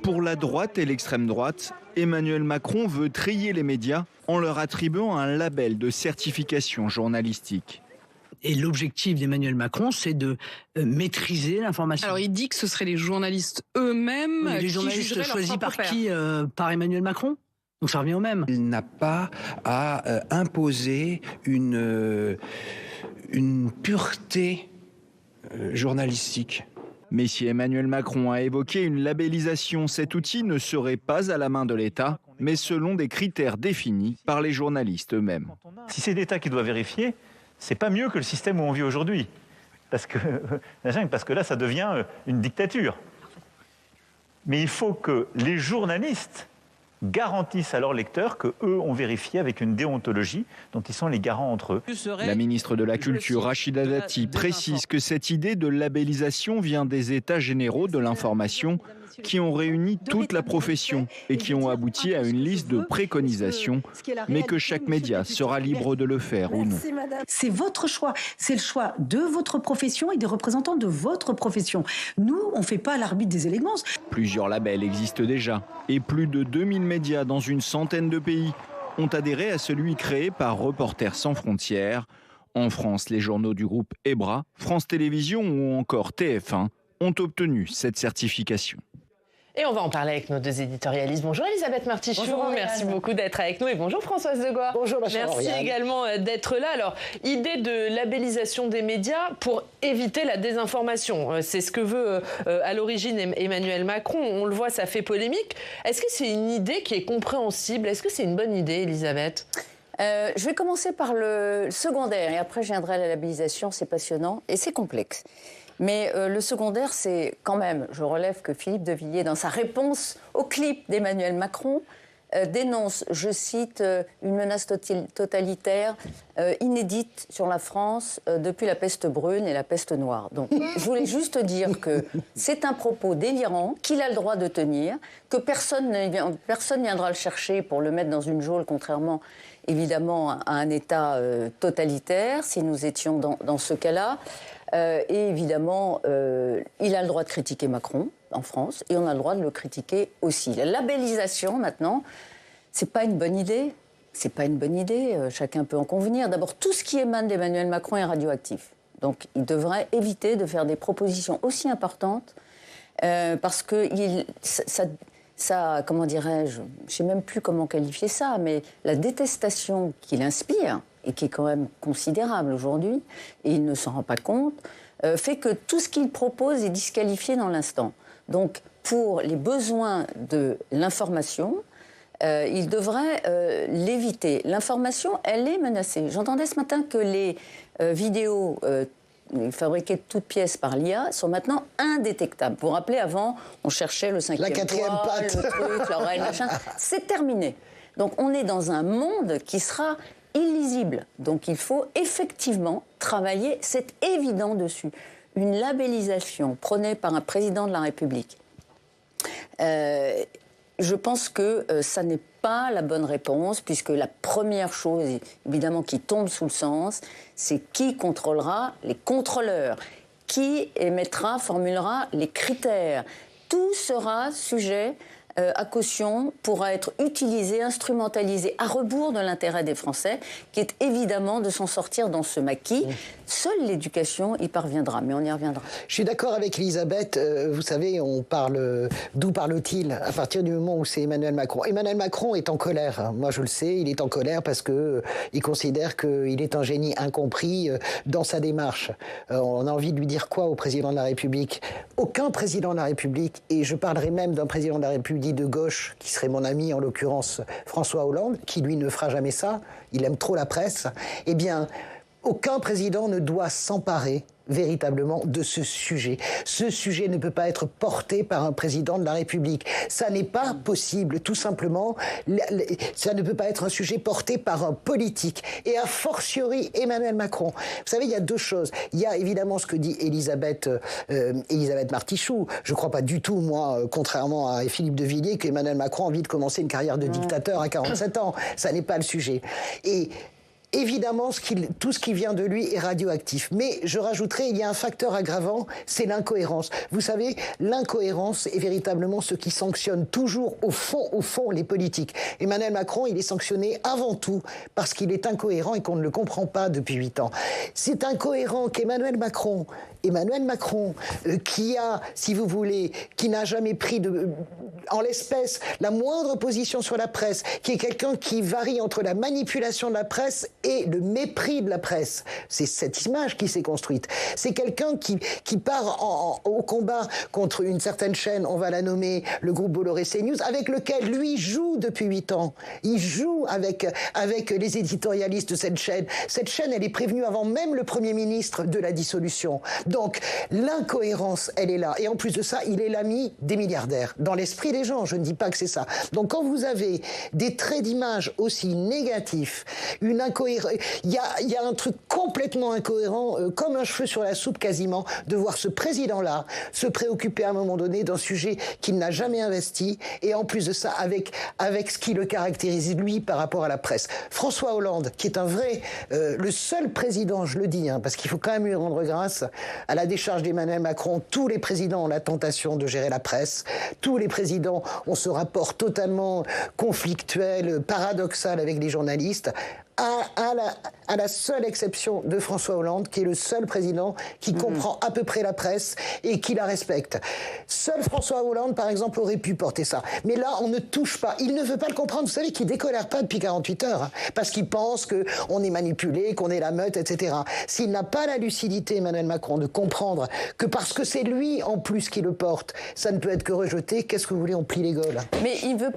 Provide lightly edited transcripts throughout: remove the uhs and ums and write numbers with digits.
Pour la droite et l'extrême droite, Emmanuel Macron veut trier les médias en leur attribuant un label de certification journalistique. Et l'objectif d'Emmanuel Macron, c'est de maîtriser l'information. Alors il dit que ce seraient les journalistes eux-mêmes les journalistes choisis par qui par Emmanuel Macron. Donc ça revient au même. Il n'a pas à imposer une pureté journalistique. Mais si Emmanuel Macron a évoqué une labellisation, cet outil ne serait pas à la main de l'État, mais selon des critères définis par les journalistes eux-mêmes. Si c'est l'État qui doit vérifier, c'est pas mieux que le système où on vit aujourd'hui. Parce que là, ça devient une dictature. Mais il faut que les journalistes garantissent à leurs lecteurs qu'eux ont vérifié avec une déontologie dont ils sont les garants entre eux. La ministre de la Culture, Rachida Dati, précise que cette idée de labellisation vient des états généraux de l'information qui ont réuni toute la profession et qui ont abouti à une liste de préconisations, mais que chaque média sera libre de le faire ou non. C'est votre choix, c'est le choix de votre profession et des représentants de votre profession. Nous, on ne fait pas l'arbitre des élégances. Plusieurs labels existent déjà et plus de 2000 médias dans une centaine de pays ont adhéré à celui créé par Reporters sans frontières. En France, les journaux du groupe EBRA, France Télévisions ou encore TF1 ont obtenu cette certification. Et on va en parler avec nos deux éditorialistes. Bonjour Elisabeth Martichoux, merci beaucoup d'être avec nous. Et bonjour Françoise Degois. Bonjour ma chère Merci également d'être là. Alors, idée de labellisation des médias pour éviter la désinformation. C'est ce que veut à l'origine Emmanuel Macron. On le voit, ça fait polémique. Est-ce que c'est une idée qui est compréhensible? Est-ce que c'est une bonne idée, Elisabeth? Je vais commencer par le secondaire et après je viendrai à la labellisation. C'est passionnant et c'est complexe. Mais le secondaire, c'est quand même, je relève que Philippe de Villiers, dans sa réponse au clip d'Emmanuel Macron, dénonce, je cite, une menace totalitaire inédite sur la France depuis la peste brune et la peste noire. Donc, je voulais juste dire que c'est un propos délirant, qu'il a le droit de tenir, que personne ne viendra le chercher pour le mettre dans une geôle, contrairement évidemment à un État totalitaire, si nous étions dans ce cas-là. Et évidemment, il a le droit de critiquer Macron en France et on a le droit de le critiquer aussi. La labellisation, maintenant, c'est pas une bonne idée. C'est pas une bonne idée, chacun peut en convenir. D'abord, tout ce qui émane d'Emmanuel Macron est radioactif. Donc, il devrait éviter de faire des propositions aussi importantes parce que ça, comment dirais-je, je sais même plus comment qualifier ça, mais la détestation qu'il inspire, et qui est quand même considérable aujourd'hui, et il ne s'en rend pas compte, fait que tout ce qu'il propose est disqualifié dans l'instant. Donc, pour les besoins de l'information, il devrait l'éviter. L'information, elle est menacée. J'entendais ce matin que les vidéos fabriquées de toutes pièces par l'IA sont maintenant indétectables. Vous vous rappelez, avant, on cherchait le cinquième la quatrième doigt, patte, le truc, l'oreille, machin. C'est terminé. Donc, on est dans un monde qui sera illisible. Donc il faut effectivement travailler, c'est évident dessus. Une labellisation prônée par un président de la République, je pense que ça n'est pas la bonne réponse, puisque la première chose, évidemment, qui tombe sous le sens, c'est qui contrôlera les contrôleurs, qui émettra, formulera les critères. Tout sera sujet à caution, pourra être utilisé, instrumentalisé à rebours de l'intérêt des Français, qui est évidemment de s'en sortir dans ce maquis. Seule l'éducation y parviendra, mais on y reviendra. Je suis d'accord avec Elisabeth. Vous savez, on parle d'où parle-t-il à partir du moment où c'est Emmanuel Macron. Emmanuel Macron est en colère. Moi, je le sais, il est en colère parce que il considère qu'il est un génie incompris dans sa démarche. On a envie de lui dire quoi au président de la République? Aucun président de la République, et je parlerai même d'un président de la République de gauche, qui serait mon ami, en l'occurrence François Hollande, qui lui ne fera jamais ça, il aime trop la presse, eh bien, aucun président ne doit s'emparer véritablement de ce sujet. Ce sujet ne peut pas être porté par un président de la République. Ça n'est pas possible, tout simplement. Ça ne peut pas être un sujet porté par un politique. Et a fortiori Emmanuel Macron. Vous savez, il y a deux choses. Il y a évidemment ce que dit Elisabeth Martichoux. Je ne crois pas du tout, moi, contrairement à Philippe de Villiers, qu'Emmanuel Macron a envie de commencer une carrière de dictateur à 47 ans. Ça n'est pas le sujet. évidemment, tout ce qui vient de lui est radioactif. Mais je rajouterai, il y a un facteur aggravant, c'est l'incohérence. Vous savez, l'incohérence est véritablement ce qui sanctionne toujours, au fond, les politiques. Emmanuel Macron, il est sanctionné avant tout parce qu'il est incohérent et qu'on ne le comprend pas depuis 8 ans. C'est incohérent qu'Emmanuel Macron, qui a, si vous voulez, qui n'a jamais pris en l'espèce la moindre position sur la presse, qui est quelqu'un qui varie entre la manipulation de la presse et le mépris de la presse. C'est cette image qui s'est construite. C'est quelqu'un qui part au combat contre une certaine chaîne, on va la nommer le groupe Bolloré CNews, avec lequel lui joue depuis 8 ans. Il joue avec les éditorialistes de cette chaîne. Cette chaîne, elle est prévenue avant même le Premier ministre de la dissolution. Donc, l'incohérence, elle est là. Et en plus de ça, il est l'ami des milliardaires. Dans l'esprit des gens, je ne dis pas que c'est ça. Donc, quand vous avez des traits d'image aussi négatifs, une incohérence, il y a un truc complètement incohérent, comme un cheveu sur la soupe quasiment, de voir ce président-là se préoccuper à un moment donné d'un sujet qu'il n'a jamais investi, et en plus de ça, avec ce qui le caractérise, lui, par rapport à la presse. François Hollande, qui est un vrai, le seul président, je le dis, parce qu'il faut quand même lui rendre grâce, à la décharge d'Emmanuel Macron, tous les présidents ont la tentation de gérer la presse. Tous les présidents ont ce rapport totalement conflictuel, paradoxal avec les journalistes. À la seule exception de François Hollande, qui est le seul président qui comprend à peu près la presse et qui la respecte. Seul François Hollande, par exemple, aurait pu porter ça. Mais là, on ne touche pas. Il ne veut pas le comprendre. Vous savez qu'il décolère pas depuis 48 heures, parce qu'il pense qu'on est manipulé, qu'on est la meute, etc. S'il n'a pas la lucidité, Emmanuel Macron, de comprendre que parce que c'est lui, en plus, qui le porte, ça ne peut être que rejeté, qu'est-ce que vous voulez, on plie les gaules. Mais il veut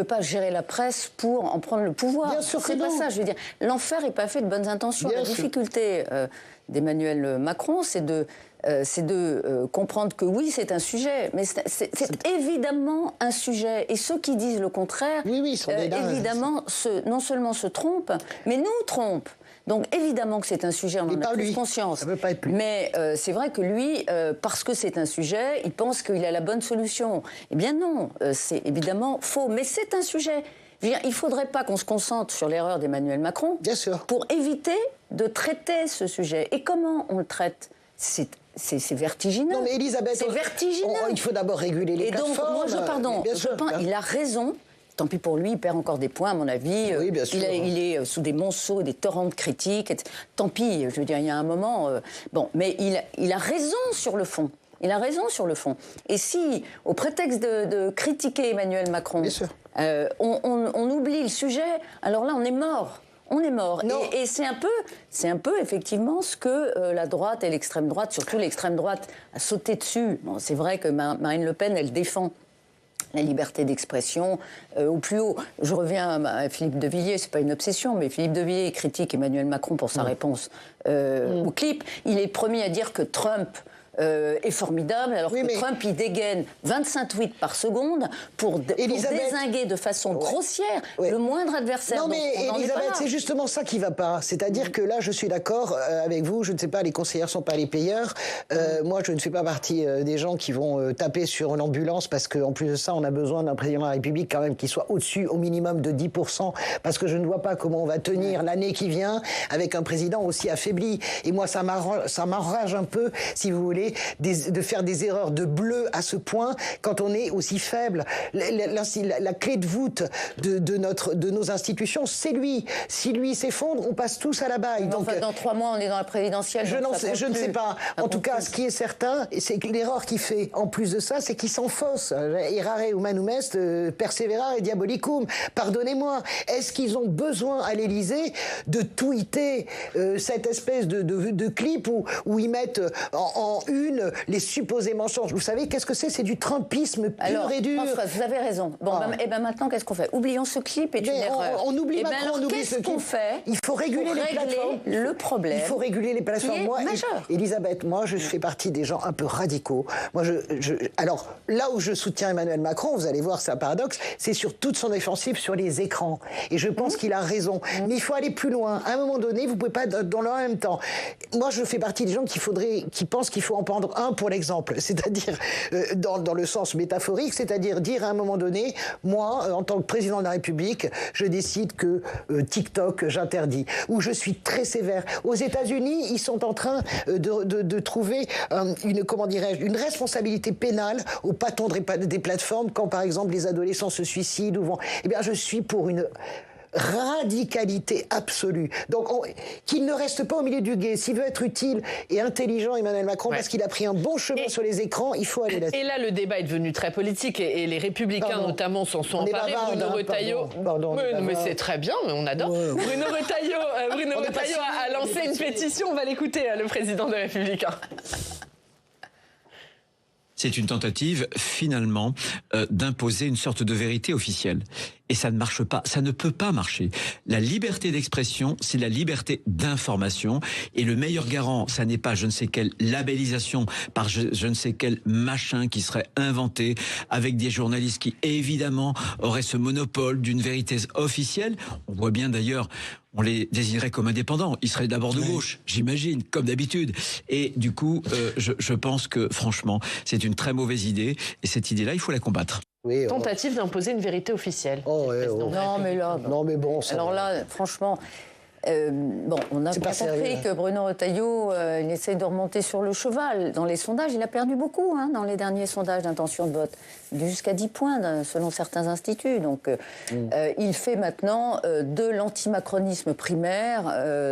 pas gérer la presse pour en prendre le pouvoir. Bien sûr que c'est non. pas ça. Je veux dire, l'enfer n'est pas fait de bonnes intentions. Bien la sûr. difficulté d'Emmanuel Macron, c'est de comprendre que oui, c'est un sujet, mais c'est évidemment un sujet. Et ceux qui disent le contraire, évidemment, non seulement se trompent, mais nous trompent. Donc évidemment que c'est un sujet, on en a tous conscience. Ça veut pas être lui. Mais c'est vrai que lui, parce que c'est un sujet, il pense qu'il a la bonne solution. Eh bien non, c'est évidemment faux, mais c'est un sujet. Il ne faudrait pas qu'on se concentre sur l'erreur d'Emmanuel Macron. Bien sûr. Pour éviter de traiter ce sujet. Et comment on le traite ? C'est vertigineux. Non mais Elisabeth, c'est vertigineux. Il faut d'abord réguler les plateformes. Et donc, il a raison. Tant pis pour lui, il perd encore des points, à mon avis. Oui, bien sûr. Il est sous des monceaux, des torrents de critiques. Tant pis, je veux dire, il y a un moment... mais il a raison sur le fond. Il a raison sur le fond. Et si, au prétexte de critiquer Emmanuel Macron, on oublie le sujet, alors là, on est mort. On est mort. Et c'est un peu effectivement ce que la droite et l'extrême droite, surtout l'extrême droite, a sauté dessus. Bon, c'est vrai que Marine Le Pen, elle défend la liberté d'expression au plus haut. Je reviens à Philippe de Villiers, c'est pas une obsession, mais Philippe de Villiers critique Emmanuel Macron pour sa réponse au clip. Il est le premier à dire que Trump est formidable, alors que Trump, il dégaine 25 tweets par seconde pour dézinguer de façon grossière le moindre adversaire. Non mais Elisabeth, c'est justement ça qui va pas. C'est-à-dire que là, je suis d'accord avec vous, je ne sais pas, les conseillères sont pas les payeurs. Moi, je ne fais pas partie des gens qui vont taper sur l'ambulance, parce qu'en plus de ça, on a besoin d'un président de la République quand même qui soit au-dessus au minimum de 10%, parce que je ne vois pas comment on va tenir l'année qui vient avec un président aussi affaibli. Et moi, ça m'enrage un peu, si vous voulez, de faire des erreurs de bleu à ce point quand on est aussi faible. La clé de voûte de nos institutions, c'est lui. Si lui s'effondre, on passe tous à la baille. Donc, dans 3 mois, on est dans la présidentielle. Je ne sais pas. En tout cas, ce qui est certain, c'est que l'erreur qu'il fait, en plus de ça, c'est qu'il s'enfonce. Errare humanum est, perseverare diabolicum. Pardonnez-moi. Est-ce qu'ils ont besoin à l'Élysée de tweeter cette espèce de clip où ils mettent en une les supposés mensonges? Vous savez, qu'est-ce que c'est? C'est du trumpisme pur et dur. François, vous avez raison. Bon, et ben maintenant, qu'est-ce qu'on fait? Oublions ce clip et une erreur. On oublie Macron, on oublie ce clip. Qu'est-ce qu'on fait? Il faut réguler les plateformes. Le problème. Il faut réguler les plateformes. Moi, majeur. Elisabeth, moi, je fais partie des gens un peu radicaux. Moi, alors, là où je soutiens Emmanuel Macron, vous allez voir, c'est un paradoxe, c'est sur toute son offensive sur les écrans. Et je pense qu'il a raison. Mais il faut aller plus loin. À un moment donné, vous pouvez pas dans le même temps. Moi, je fais partie des gens qui pensent qu'il faut prendre un pour l'exemple, c'est-à-dire dans le sens métaphorique, c'est-à-dire dire à un moment donné, moi, en tant que président de la République, je décide que TikTok, j'interdis. Ou je suis très sévère. Aux États-Unis, ils sont en train de trouver une responsabilité pénale aux patrons des plateformes quand, par exemple, les adolescents se suicident ou vont... Eh bien, je suis pour une radicalité absolue. Donc, qu'il ne reste pas au milieu du gué. S'il veut être utile et intelligent, Emmanuel Macron, parce qu'il a pris un bon chemin sur les écrans, il faut aller là-dessus. Et là, le débat est devenu très politique et les Républicains, notamment, s'en sont emparés. Bruno Retailleau... mais c'est très bien, mais on adore. Ouais. Bruno Retailleau a lancé une pétition. On va l'écouter, le président des Républicains. C'est une tentative, finalement, d'imposer une sorte de vérité officielle. Et ça ne marche pas, ça ne peut pas marcher. La liberté d'expression, c'est la liberté d'information. Et le meilleur garant, ça n'est pas je ne sais quelle labellisation par je ne sais quel machin qui serait inventé avec des journalistes qui, évidemment, auraient ce monopole d'une vérité officielle. On voit bien d'ailleurs, on les désignerait comme indépendants. Ils seraient d'abord de gauche, j'imagine, comme d'habitude. Et du coup, je pense que, franchement, c'est une très mauvaise idée. Et cette idée-là, il faut la combattre. Oui, tentative d'imposer une vérité officielle. Non, mais là... Non, mais bon... Alors là, franchement... on a bien compris que Bruno Retailleau, il essaie de remonter sur le cheval. Dans les sondages, il a perdu beaucoup, dans les derniers sondages d'intention de vote. Jusqu'à 10 points, selon certains instituts. Donc, il fait maintenant de l'antimacronisme primaire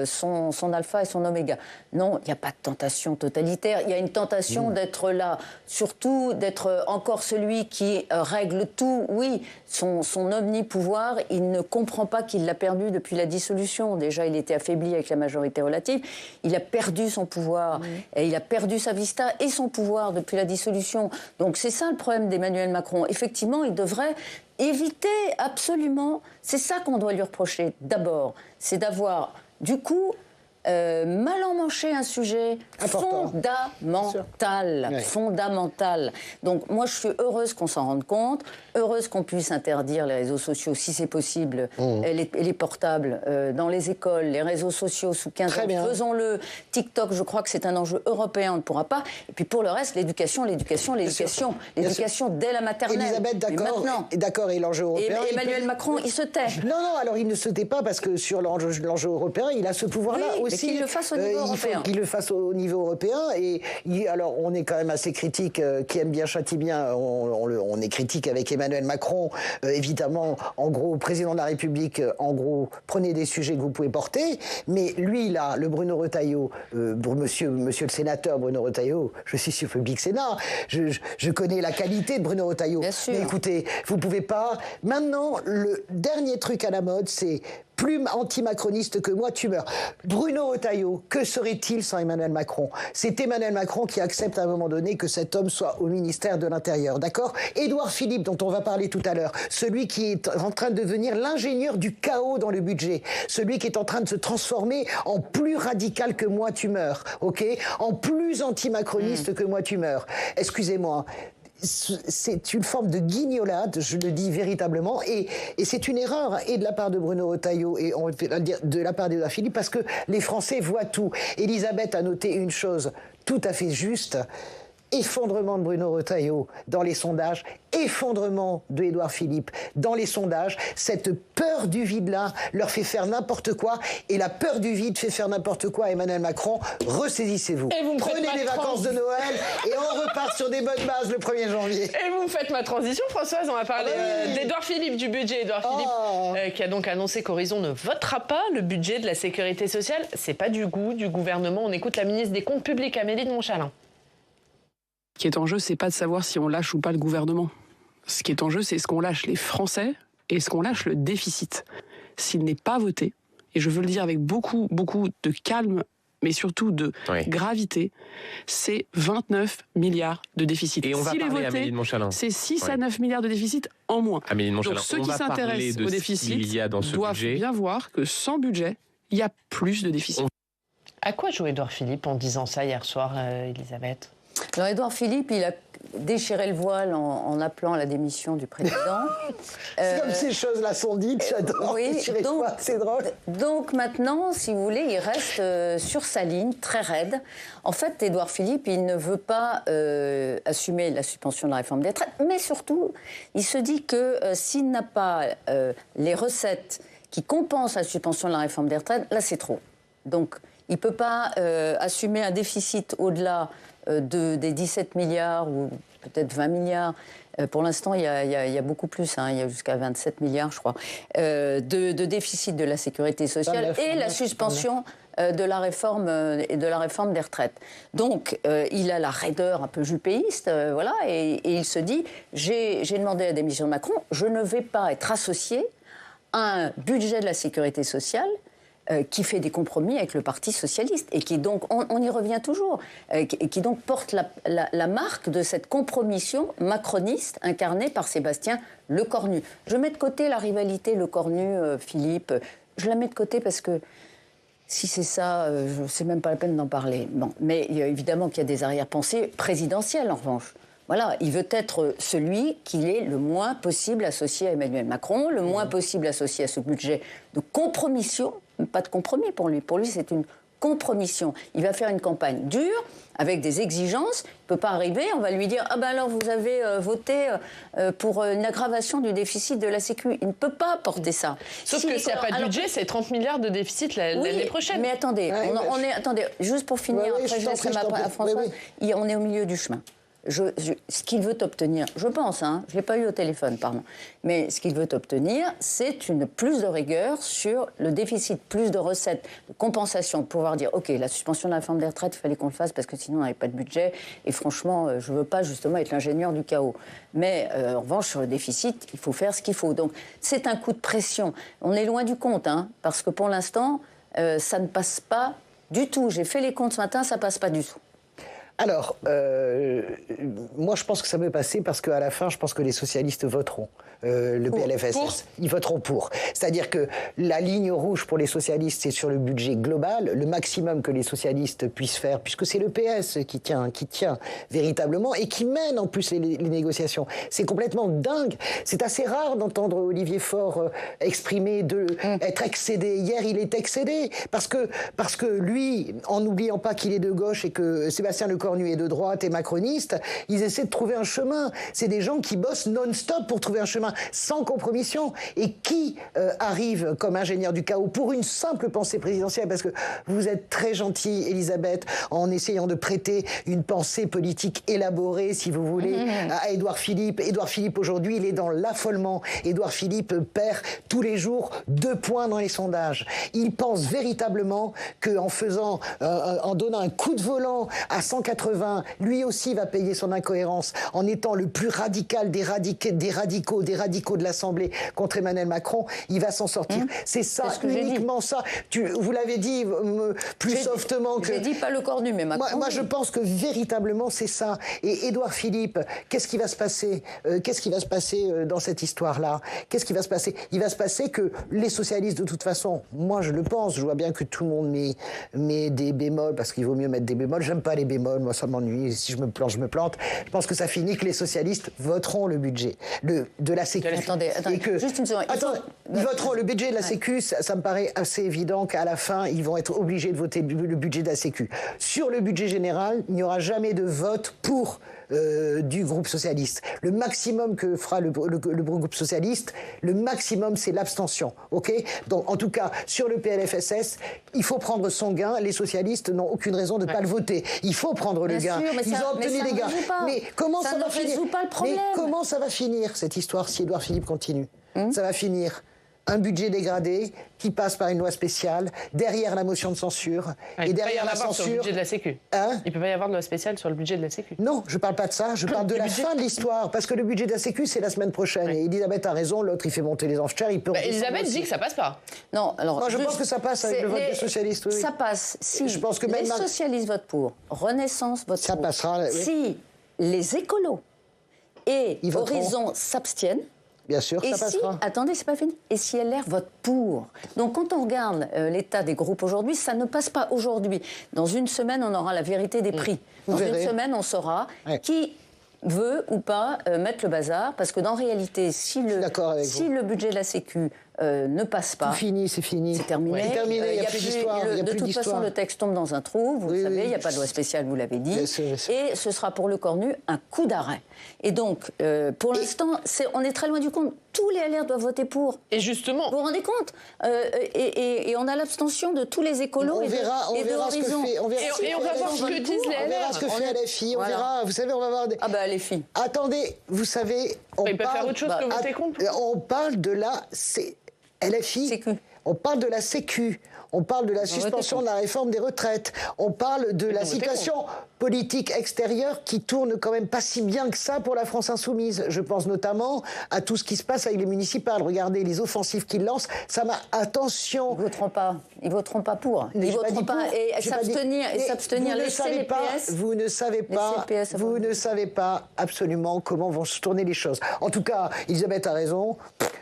son alpha et son oméga. Non, il n'y a pas de tentation totalitaire. Il y a une tentation d'être là, surtout d'être encore celui qui règle tout. Oui, son omnipouvoir, il ne comprend pas qu'il l'a perdu depuis la dissolution. Déjà, il était affaibli avec la majorité relative. Il a perdu son pouvoir. Et il a perdu sa vista et son pouvoir depuis la dissolution. Donc c'est ça le problème d'Emmanuel Macron. Effectivement, il devrait éviter absolument... C'est ça qu'on doit lui reprocher. D'abord, c'est d'avoir, du coup... mal emmancher un sujet fondamental. Donc moi je suis heureuse qu'on s'en rende compte, heureuse qu'on puisse interdire les réseaux sociaux si c'est possible, les portables dans les écoles, les réseaux sociaux sous 15 ans, faisons-le. TikTok, je crois que c'est un enjeu européen, on ne pourra pas. Et puis pour le reste, l'éducation dès la maternelle. Elisabeth, d'accord, et l'enjeu européen... Et Emmanuel Macron, il se tait. Non, alors il ne se tait pas parce que sur l'enjeu européen, il a ce pouvoir-là aussi. Qu'il le fasse au niveau européen. Il faut qu'il le fasse au niveau européen. Et alors, on est quand même assez critique, qui aime bien châtie bien. On est critique avec Emmanuel Macron. Évidemment, en gros, président de la République, en gros, prenez des sujets que vous pouvez porter. Mais lui, là, le Bruno Retailleau, monsieur le sénateur Bruno Retailleau, je suis sur Public Sénat, je connais la qualité de Bruno Retailleau. Bien sûr. Mais écoutez, vous pouvez pas... Maintenant, le dernier truc à la mode, c'est... Plus anti-macroniste que moi, tu meurs. Bruno Retailleau, que serait-il sans Emmanuel Macron? C'est Emmanuel Macron qui accepte à un moment donné que cet homme soit au ministère de l'Intérieur, d'accord? Édouard Philippe, dont on va parler tout à l'heure, celui qui est en train de devenir l'ingénieur du chaos dans le budget, celui qui est en train de se transformer en plus radical que moi, tu meurs, ok? En plus anti-macroniste que moi, tu meurs. Excusez-moi. C'est une forme de guignolade, je le dis véritablement, et c'est une erreur, et de la part de Bruno Retailleau, et on va dire de la part d'Édouard Philippe, parce que les Français voient tout. Elisabeth a noté une chose tout à fait juste. Effondrement de Bruno Retailleau dans les sondages, effondrement de Édouard Philippe dans les sondages. Cette peur du vide-là leur fait faire n'importe quoi, et la peur du vide fait faire n'importe quoi à Emmanuel Macron. Ressaisissez-vous. Prenez les vacances de Noël et on repart sur des bonnes bases le 1er janvier. Et vous me faites ma transition, Françoise. On va parler d'Édouard Philippe, du budget Édouard Philippe, qui a donc annoncé qu'Horizon ne votera pas le budget de la sécurité sociale. C'est pas du goût du gouvernement. On écoute la ministre des Comptes publics, Amélie de Montchalin. Ce qui est en jeu, c'est pas de savoir si on lâche ou pas le gouvernement. Ce qui est en jeu, c'est est-ce qu'on lâche les Français et est-ce qu'on lâche le déficit. S'il n'est pas voté, et je veux le dire avec beaucoup de calme, mais surtout de gravité, c'est 29 milliards de déficit. Et on va parler, Amélie de Montchalin, c'est 6 à 9 milliards de déficit en moins. Amélie de Montchalin, donc ceux qui s'intéressent au déficit doivent bien voir que sans budget, il y a plus de déficit. À quoi joue Édouard Philippe en disant ça hier soir, Elisabeth ? Alors Édouard Philippe, déchirer le voile en appelant à la démission du président. C'est comme ces choses-là sont dites, j'adore. Oui, c'est drôle. Donc maintenant, si vous voulez, il reste sur sa ligne, très raide. En fait, Édouard Philippe, il ne veut pas assumer la suspension de la réforme des retraites, mais surtout, il se dit que s'il n'a pas les recettes qui compensent la suspension de la réforme des retraites, là, c'est trop. Donc, il ne peut pas assumer un déficit au-delà des 17 milliards ou peut-être 20 milliards. Pour l'instant, il y a beaucoup plus, il y a jusqu'à 27 milliards, je crois, de déficit de la sécurité sociale et la suspension de la réforme des retraites. Donc, il a la raideur un peu jupéiste, voilà, et il se dit, j'ai demandé la démission de Macron, je ne vais pas être associé à un budget de la sécurité sociale qui fait des compromis avec le Parti socialiste et qui donc, on y revient toujours, qui donc porte la marque de cette compromission macroniste incarnée par Sébastien Lecornu. Je mets de côté la rivalité Lecornu-Philippe, je la mets de côté parce que si c'est ça, c'est même pas la peine d'en parler. Bon, mais évidemment qu'il y a des arrière-pensées présidentielles en revanche. Voilà, il veut être celui qui est le moins possible associé à Emmanuel Macron, le moins possible associé à ce budget de compromission, pas de compromis pour lui. Pour lui, c'est une compromission. Il va faire une campagne dure, avec des exigences. Il ne peut pas arriver, on va lui dire « Ah ben alors, vous avez voté pour une aggravation du déficit de la Sécu ». Il ne peut pas porter ça. Sauf que s'il n'y a pas de budget, c'est 30 milliards de déficit l'année prochaine. Mais attendez, attendez, juste pour finir, après je laisserai à Françoise, on est au milieu du chemin. Ce qu'il veut obtenir, je pense, je ne l'ai pas eu au téléphone, pardon, mais ce qu'il veut obtenir, c'est une plus de rigueur sur le déficit, plus de recettes, de compensation, pour pouvoir dire, OK, la suspension de la réforme des retraites, il fallait qu'on le fasse parce que sinon on n'avait pas de budget, et franchement, je ne veux pas justement être l'ingénieur du chaos. Mais en revanche, sur le déficit, il faut faire ce qu'il faut. Donc c'est un coup de pression. On est loin du compte, parce que pour l'instant, ça ne passe pas du tout. J'ai fait les comptes ce matin, ça ne passe pas du tout. Alors, moi je pense que ça peut passer parce qu'à la fin, je pense que les socialistes voteront le PLFSS. Ils voteront pour. C'est-à-dire que la ligne rouge pour les socialistes, c'est sur le budget global, le maximum que les socialistes puissent faire, puisque c'est le PS qui tient véritablement et qui mène en plus les négociations. C'est complètement dingue. C'est assez rare d'entendre Olivier Faure exprimer être excédé. Hier, il est excédé parce que lui, en n'oubliant pas qu'il est de gauche et que Sébastien Lecornu est de droite et macroniste, ils essaient de trouver un chemin. C'est des gens qui bossent non-stop pour trouver un chemin, sans compromission, et qui arrivent comme ingénieurs du chaos pour une simple pensée présidentielle, parce que vous êtes très gentille, Elisabeth, en essayant de prêter une pensée politique élaborée, si vous voulez, à Édouard Philippe. Édouard Philippe, aujourd'hui, il est dans l'affolement. Édouard Philippe perd tous les jours 2 points dans les sondages. Il pense véritablement en donnant un coup de volant à 180, lui aussi va payer son incohérence en étant le plus radical des radicaux de l'Assemblée contre Emmanuel Macron. Il va s'en sortir. C'est ça, uniquement ça. Vous l'avez dit plus softement que... J'ai dit pas Lecornu, mais Macron. Moi, je pense que véritablement, c'est ça. Et Édouard Philippe, qu'est-ce qui va se passer dans cette histoire-là? Qu'est-ce qui va se passer? Il va se passer que les socialistes, de toute façon, moi, je le pense, je vois bien que tout le monde met des bémols, parce qu'il vaut mieux mettre des bémols. J'aime pas les bémols, moi, ça m'ennuie. Si je me plante, je me plante. Je pense que ça finit que les socialistes voteront le budget de la Sécu. Attendez, juste une seconde. Ils voteront le budget de la Sécu, ça me paraît assez évident qu'à la fin, ils vont être obligés de voter le budget de la Sécu. Sur le budget général, il n'y aura jamais de vote pour du groupe socialiste. Le maximum que fera le groupe socialiste, le maximum, c'est l'abstention. OK ? Donc, en tout cas, sur le PLFSS, il faut prendre son gain. Les socialistes n'ont aucune raison de ne pas le voter. Il faut prendre le gain. Ils ont obtenu des gains. Mais comment ça va finir ? Mais comment ça va finir, cette histoire, si Édouard Philippe continue ? Ça va finir un budget dégradé qui passe par une loi spéciale, derrière la motion de censure, et derrière la censure... Sur le budget de la Sécu. Il ne peut pas y avoir de loi spéciale sur le budget de la Sécu. Non, je ne parle pas de ça, je parle de la fin de l'histoire, parce que le budget de la Sécu, c'est la semaine prochaine, et Elisabeth a raison, l'autre, il fait monter les enchères, il peut... Elisabeth dit que ça passe pas. Non, alors... Moi, je pense que ça passe avec le vote des socialistes, oui. Ça passe si je pense que les socialistes votent pour, Renaissance vote ça pour. Passera, oui. Si les écolos et Horizon s'abstiennent, bien sûr, ça passera. Attendez, c'est pas fini. Et si LR vote pour. Donc quand on regarde l'état des groupes aujourd'hui, ça ne passe pas aujourd'hui. Dans une semaine, on aura la vérité des prix. Dans une semaine, on saura qui veut ou pas mettre le bazar, parce que dans réalité, si le budget de la Sécu ne passe pas... C'est fini. C'est terminé. C'est terminé, il n'y a plus d'histoire. De toute façon, le texte tombe dans un trou, vous le savez, il n'y a pas de loi spéciale, vous l'avez dit. Bien sûr. Et ce sera pour le Cornu un coup d'arrêt. Et donc, pour l'instant, on est très loin du compte. Tous les LR doivent voter pour. Et justement... Vous vous rendez compte et on a l'abstention de tous les écolos on verra ce que fait... On va voir ce que disent les LR. On verra ce que fait LFI. On verra, vous savez, on va voir... Ah bah LFI. Attendez, vous savez... Ils peuvent faire autre chose que voter contre. On parle de la... LFI, Sécu. On parle de la Sécu, on parle de la suspension de la réforme des retraites, on parle de la situation politique extérieure qui tourne quand même pas si bien que ça pour la France insoumise. Je pense notamment à tout ce qui se passe avec les municipales. Regardez les offensives qu'ils lancent. Ça m'a... Attention. Ils voteront pas pour. Ils voteront pas et s'abstenir. Laisser les PS. Vous ne savez pas absolument comment vont se tourner les choses. En tout cas, Elisabeth a raison.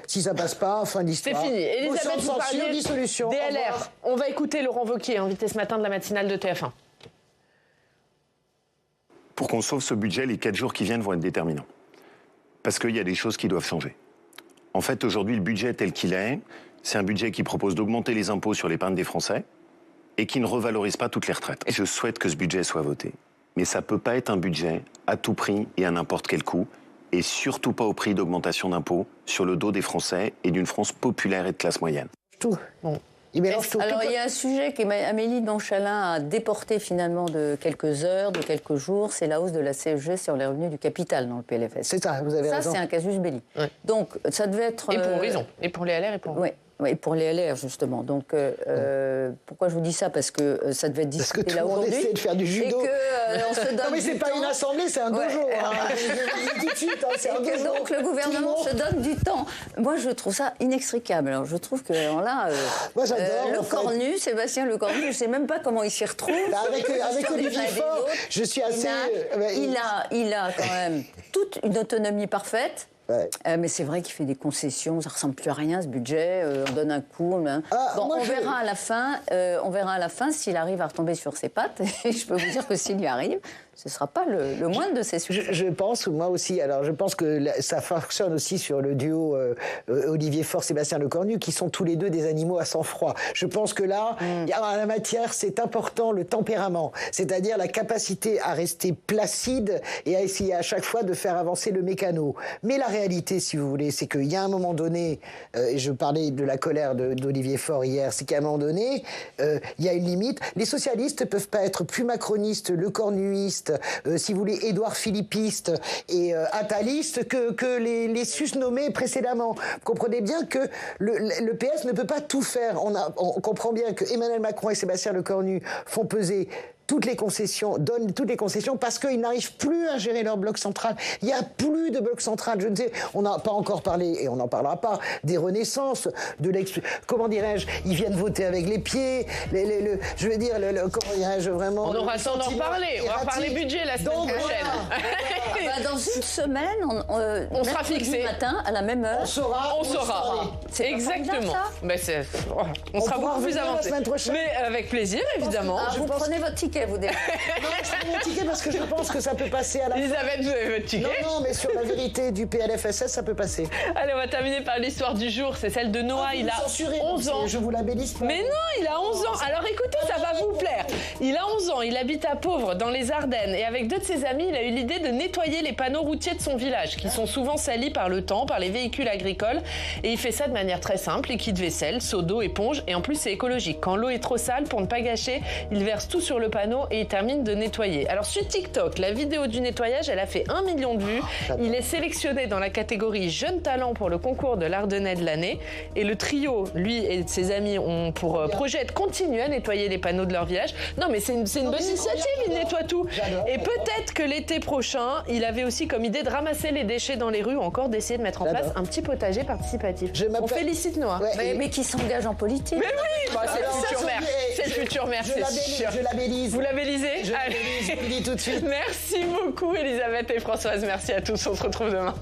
Si ça passe pas, fin d'histoire. C'est fini. Elisabeth, vous parliez dissolution. DLR. On va écouter Laurent Wauquiez, invité ce matin de la matinale de TF1. Pour qu'on sauve ce budget, les 4 jours qui viennent vont être déterminants. Parce qu'il y a des choses qui doivent changer. En fait, aujourd'hui, le budget tel qu'il est, c'est un budget qui propose d'augmenter les impôts sur l'épargne des Français et qui ne revalorise pas toutes les retraites. Et je souhaite que ce budget soit voté. Mais ça ne peut pas être un budget à tout prix et à n'importe quel coût, et surtout pas au prix d'augmentation d'impôts sur le dos des Français et d'une France populaire et de classe moyenne. Tout. Bon. Alors, il y a un sujet qu'Amélie de Montchalin a déporté finalement de quelques heures, de quelques jours, c'est la hausse de la CSG sur les revenus du capital dans le PLFS. C'est ça, vous avez raison. Ça, c'est un casus belli. Ouais. Donc, ça devait être... Et pour raison. Et pour les LR et pour... Oui, pour les LR, justement. Donc, pourquoi je vous dis ça? Parce que ça devait être discuté là aujourd'hui. Parce que tout le monde essaie de faire du judo. Et que, on se donne non, mais c'est pas une assemblée, c'est un dojo. Tout de suite, c'est un dojo. Donc, le gouvernement se donne du temps. Moi, je trouve ça inextricable. Alors, je trouve que là, moi, j'adore. Lecornu, Sébastien Lecornu, je ne sais même pas comment il s'y retrouve. Avec Olivier Faure, je suis assez... Il a quand même toute une autonomie parfaite. Ouais. Mais c'est vrai qu'il fait des concessions, ça ressemble plus à rien ce budget. On donne un coup. On verra à la fin s'il arrive à retomber sur ses pattes. Et je peux vous dire que s'il y arrive, ce ne sera pas le moindre de ses sujets. Je pense, moi aussi, alors je pense que ça fonctionne aussi sur le duo Olivier Faure, Sébastien Lecornu, qui sont tous les deux des animaux à sang-froid. Je pense que là, en la matière, c'est important le tempérament, c'est-à-dire la capacité à rester placide et à essayer à chaque fois de faire avancer le mécano. Mais la réalité, si vous voulez, c'est qu'il y a un moment donné, et je parlais de la colère d'Olivier Faure hier, c'est qu'à un moment donné, il y a une limite. Les socialistes ne peuvent pas être plus macronistes, lecornuistes, si vous voulez, Édouard Philippiste et Attaliste que les susnommés précédemment. Vous comprenez bien que le PS ne peut pas tout faire. On comprend bien que Emmanuel Macron et Sébastien Lecornu font peser donnent toutes les concessions parce qu'ils n'arrivent plus à gérer leur bloc central. Il n'y a plus de bloc central. Je ne sais, on n'a pas encore parlé, et on n'en parlera pas, des renaissances, comment dirais-je, ils viennent voter avec les pieds, je veux dire, comment dirais-je, vraiment... On aura le temps d'en parler, on va parler budget la semaine prochaine. Voilà. Dans une semaine, on sera fixé. Matin, à la même heure. On saura. C'est exactement. On sera beaucoup plus avancé. Mais avec plaisir, évidemment. Vous prenez votre ticket. Vous non, je prends mon ticket parce que je pense que ça peut passer à la Elisabeth, vous avez votre ticket? Non, mais sur la vérité du PLFSS, ça peut passer. Allez, on va terminer par l'histoire du jour. C'est celle de Noah. Il a 11 ans. Je vous labellise pas. Mais non, il a 11 ans. Alors écoutez, ça va vous plaire. Il a 11 ans. Il habite à Pauvres, dans les Ardennes. Et avec 2 de ses amis, il a eu l'idée de nettoyer les panneaux routiers de son village, qui sont souvent salis par le temps, par les véhicules agricoles. Et il fait ça de manière très simple. Liquide vaisselle, seau d'eau, éponge. Et en plus, c'est écologique. Quand l'eau est trop sale, pour ne pas gâcher, il verse tout sur le panneau et il termine de nettoyer. Alors sur TikTok, la vidéo du nettoyage, elle a fait 1 million de vues. Il est sélectionné dans la catégorie Jeune Talent pour le concours de l'Ardennais de l'année. Et le trio, lui et ses amis, ont pour projet de continuer à nettoyer les panneaux de leur village. Non mais c'est une bonne initiative, il nettoie tout. Et peut-être que l'été prochain, il avait aussi comme idée de ramasser les déchets dans les rues ou encore d'essayer de mettre en place un petit potager participatif. On félicite Noah. Mais qui s'engage en politique. Mais oui, c'est le futur maire. C'est le futur maire, c'est sûr. Je labellise. Vous labellisez? Je vous le dis tout de suite. Merci beaucoup Elisabeth et Françoise, merci à tous, on se retrouve demain.